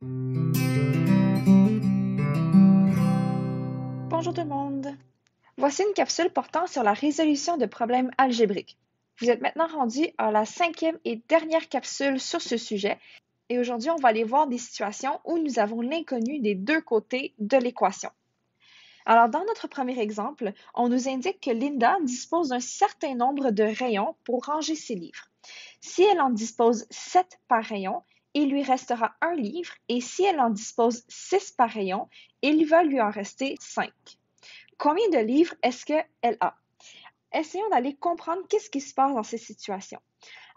Bonjour tout le monde! Voici une capsule portant sur la résolution de problèmes algébriques. Vous êtes maintenant rendu à la 5e et dernière capsule sur ce sujet et aujourd'hui on va aller voir des situations où nous avons l'inconnu des deux côtés de l'équation. Alors dans notre premier exemple, on nous indique que Linda dispose d'un certain nombre de rayons pour ranger ses livres. Si elle en dispose 7 par rayon, il lui restera un livre et si elle en dispose 6 par rayon, il va lui en rester 5. Combien de livres est-ce qu'elle a? Essayons d'aller comprendre qu'est-ce qui se passe dans ces situations.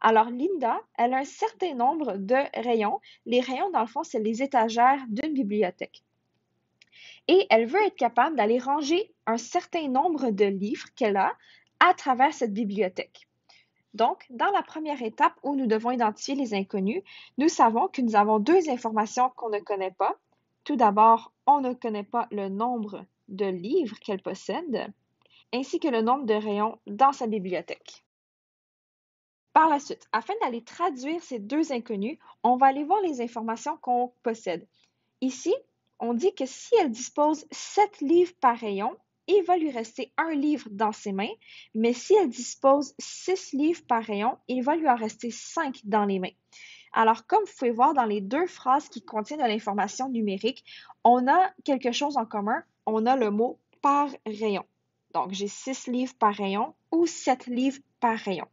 Alors, Linda, elle a un certain nombre de rayons. Les rayons, dans le fond, c'est les étagères d'une bibliothèque. Et elle veut être capable d'aller ranger un certain nombre de livres qu'elle a à travers cette bibliothèque. Donc, dans la première étape où nous devons identifier les inconnus, nous savons que nous avons deux informations qu'on ne connaît pas. Tout d'abord, on ne connaît pas le nombre de livres qu'elle possède, ainsi que le nombre de rayons dans sa bibliothèque. Par la suite, afin d'aller traduire ces deux inconnus, on va aller voir les informations qu'on possède. Ici, on dit que si elle dispose 7 livres par rayon, il va lui rester un livre dans ses mains, mais si elle dispose 6 livres par rayon, il va lui en rester 5 dans les mains. Alors, comme vous pouvez voir dans les deux phrases qui contiennent de l'information numérique, on a quelque chose en commun, on a le mot par rayon. Donc, j'ai 6 livres par rayon ou 7 livres par rayon.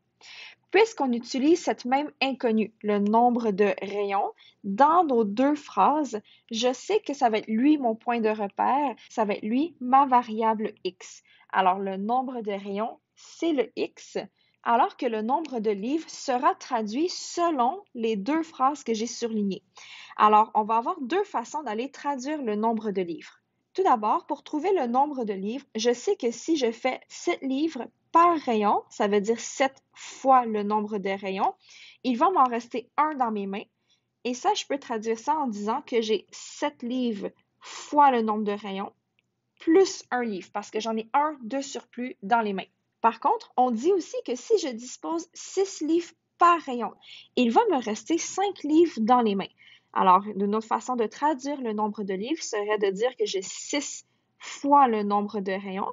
Puisqu'on utilise cette même inconnue, le nombre de rayons, dans nos deux phrases, je sais que ça va être lui mon point de repère, ça va être lui ma variable x. Alors, le nombre de rayons, c'est le x, alors que le nombre de livres sera traduit selon les deux phrases que j'ai surlignées. Alors, on va avoir deux façons d'aller traduire le nombre de livres. Tout d'abord, pour trouver le nombre de livres, je sais que si je fais 7 livres par rayon, ça veut dire 7 fois le nombre de rayons, il va m'en rester un dans mes mains. Et ça, je peux traduire ça en disant que j'ai 7 livres fois le nombre de rayons plus un livre parce que j'en ai un de surplus dans les mains. Par contre, on dit aussi que si je dispose 6 livres par rayon, il va me rester 5 livres dans les mains. Alors, une autre façon de traduire le nombre de livres serait de dire que j'ai 6 fois le nombre de rayons,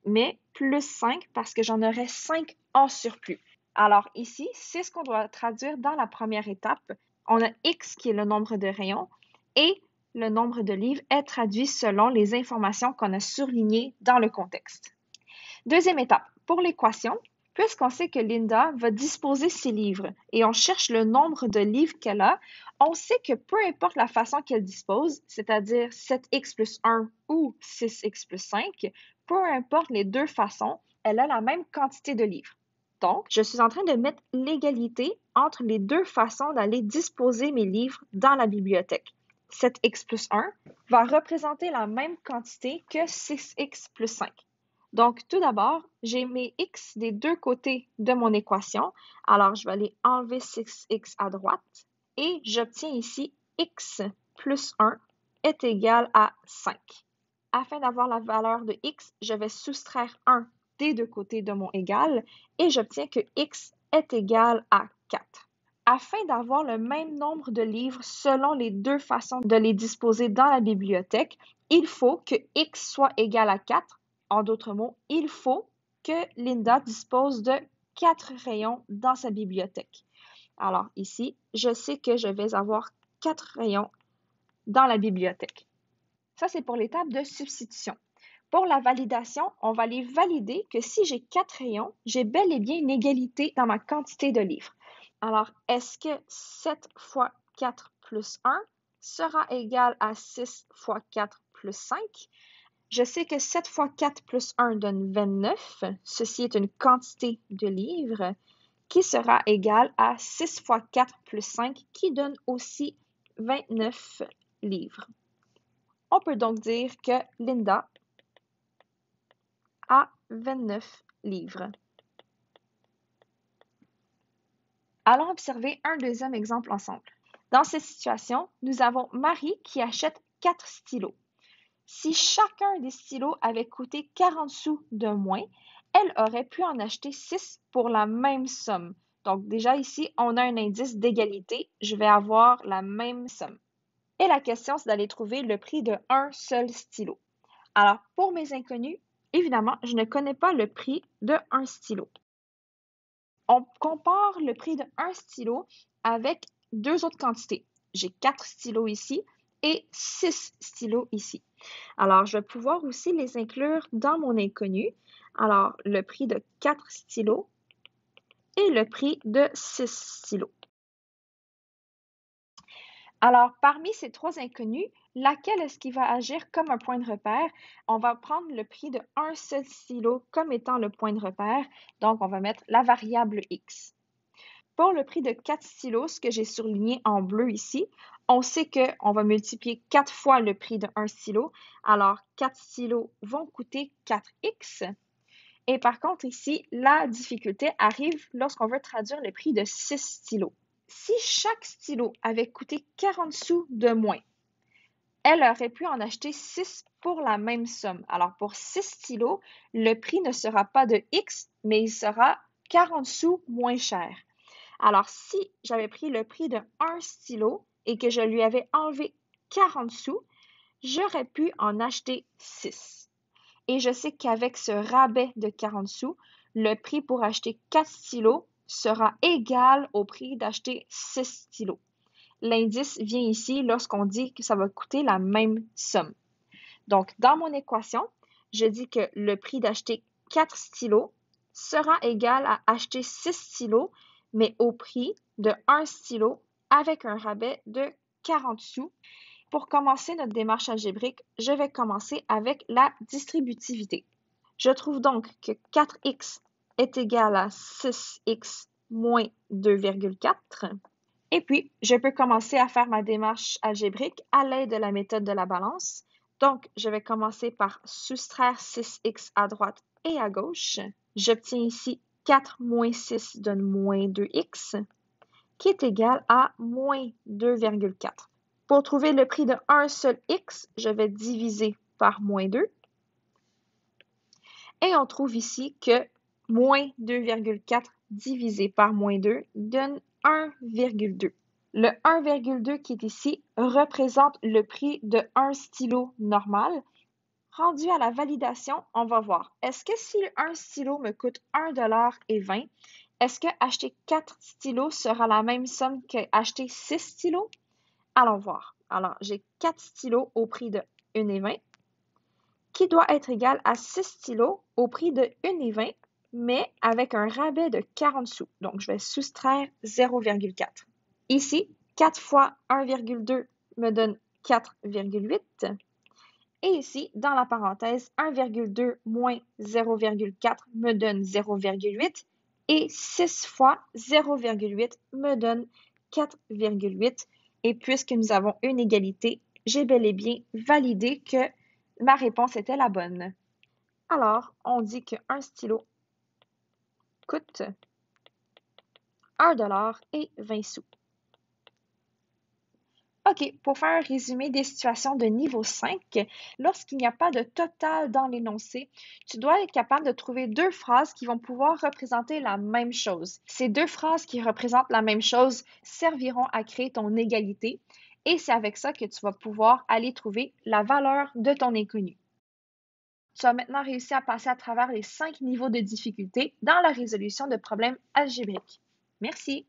mais plus 5 parce que j'en aurais 5 en surplus. Alors ici, c'est ce qu'on doit traduire dans la première étape. On a x qui est le nombre de rayons et le nombre de livres est traduit selon les informations qu'on a surlignées dans le contexte. Deuxième étape, pour l'équation, puisqu'on sait que Linda va disposer ses livres et on cherche le nombre de livres qu'elle a, on sait que peu importe la façon qu'elle dispose, c'est-à-dire 7x plus 1 ou 6x plus 5, peu importe les deux façons, elle a la même quantité de livres. Donc, je suis en train de mettre l'égalité entre les deux façons d'aller disposer mes livres dans la bibliothèque. 7x plus 1 va représenter la même quantité que 6x plus 5. Donc, tout d'abord, j'ai mes x des deux côtés de mon équation. Alors, je vais aller enlever 6x à droite et j'obtiens ici x plus 1 est égal à 5. Afin d'avoir la valeur de x, je vais soustraire 1 des deux côtés de mon égal et j'obtiens que x est égal à 4. Afin d'avoir le même nombre de livres selon les deux façons de les disposer dans la bibliothèque, il faut que x soit égal à 4. En d'autres mots, il faut que Linda dispose de 4 rayons dans sa bibliothèque. Alors ici, je sais que je vais avoir 4 rayons dans la bibliothèque. Ça, c'est pour l'étape de substitution. Pour la validation, on va aller valider que si j'ai 4 rayons, j'ai bel et bien une égalité dans ma quantité de livres. Alors, est-ce que 7 fois 4 plus 1 sera égal à 6 fois 4 plus 5? Je sais que 7 fois 4 plus 1 donne 29. Ceci est une quantité de livres qui sera égale à 6 fois 4 plus 5 qui donne aussi 29 livres. On peut donc dire que Linda a 29 livres. Allons observer un deuxième exemple ensemble. Dans cette situation, nous avons Marie qui achète 4 stylos. Si chacun des stylos avait coûté 40 sous de moins, elle aurait pu en acheter 6 pour la même somme. Donc déjà ici, on a un indice d'égalité. Je vais avoir la même somme. Et la question, c'est d'aller trouver le prix de un seul stylo. Alors, pour mes inconnus, évidemment, je ne connais pas le prix de un stylo. On compare le prix de un stylo avec deux autres quantités. J'ai 4 stylos ici et 6 stylos ici. Alors, je vais pouvoir aussi les inclure dans mon inconnu. Alors, le prix de 4 stylos et le prix de 6 stylos. Alors, parmi ces trois inconnus, laquelle est-ce qui va agir comme un point de repère? On va prendre le prix de un seul stylo comme étant le point de repère. Donc, on va mettre la variable x. Pour le prix de 4 stylos, ce que j'ai surligné en bleu ici, on sait qu'on va multiplier 4 fois le prix de 1 stylo. Alors, 4 stylos vont coûter 4x. Et par contre, ici, la difficulté arrive lorsqu'on veut traduire le prix de 6 stylos. Si chaque stylo avait coûté 40 sous de moins, elle aurait pu en acheter 6 pour la même somme. Alors, pour 6 stylos, le prix ne sera pas de X, mais il sera 40 sous moins cher. Alors, si j'avais pris le prix de 1 stylo et que je lui avais enlevé 40 sous, j'aurais pu en acheter 6. Et je sais qu'avec ce rabais de 40 sous, le prix pour acheter 4 stylos sera égal au prix d'acheter 6 stylos. L'indice vient ici lorsqu'on dit que ça va coûter la même somme. Donc, dans mon équation, je dis que le prix d'acheter 4 stylos sera égal à acheter 6 stylos, mais au prix de 1 stylo avec un rabais de 40 sous. Pour commencer notre démarche algébrique, je vais commencer avec la distributivité. Je trouve donc que 4x est égal à 6x moins 2,4. Et puis, je peux commencer à faire ma démarche algébrique à l'aide de la méthode de la balance. Donc, je vais commencer par soustraire 6x à droite et à gauche. J'obtiens ici 4 moins 6 donne moins 2x, qui est égal à moins 2,4. Pour trouver le prix de un seul x, je vais diviser par moins 2. Et on trouve ici que moins 2,4 divisé par moins 2 donne 1,2. Le 1,2 qui est ici représente le prix de un stylo normal. Rendu à la validation, on va voir. Est-ce que si un stylo me coûte 1,20 $, est-ce que acheter 4 stylos sera la même somme qu'acheter 6 stylos? Allons voir. Alors, j'ai 4 stylos au prix de 1,20 $, qui doit être égal à 6 stylos au prix de 1,20 $, mais avec un rabais de 40 sous. Donc, je vais soustraire 0,4. Ici, 4 fois 1,2 me donne 4,8. Et ici, dans la parenthèse, 1,2 moins 0,4 me donne 0,8. Et 6 fois 0,8 me donne 4,8. Et puisque nous avons une égalité, j'ai bel et bien validé que ma réponse était la bonne. Alors, on dit qu'un stylo coûte 1,20 $. OK, pour faire un résumé des situations de niveau 5, lorsqu'il n'y a pas de total dans l'énoncé, tu dois être capable de trouver deux phrases qui vont pouvoir représenter la même chose. Ces deux phrases qui représentent la même chose serviront à créer ton égalité et c'est avec ça que tu vas pouvoir aller trouver la valeur de ton inconnu. Tu as maintenant réussi à passer à travers les 5 niveaux de difficulté dans la résolution de problèmes algébriques. Merci!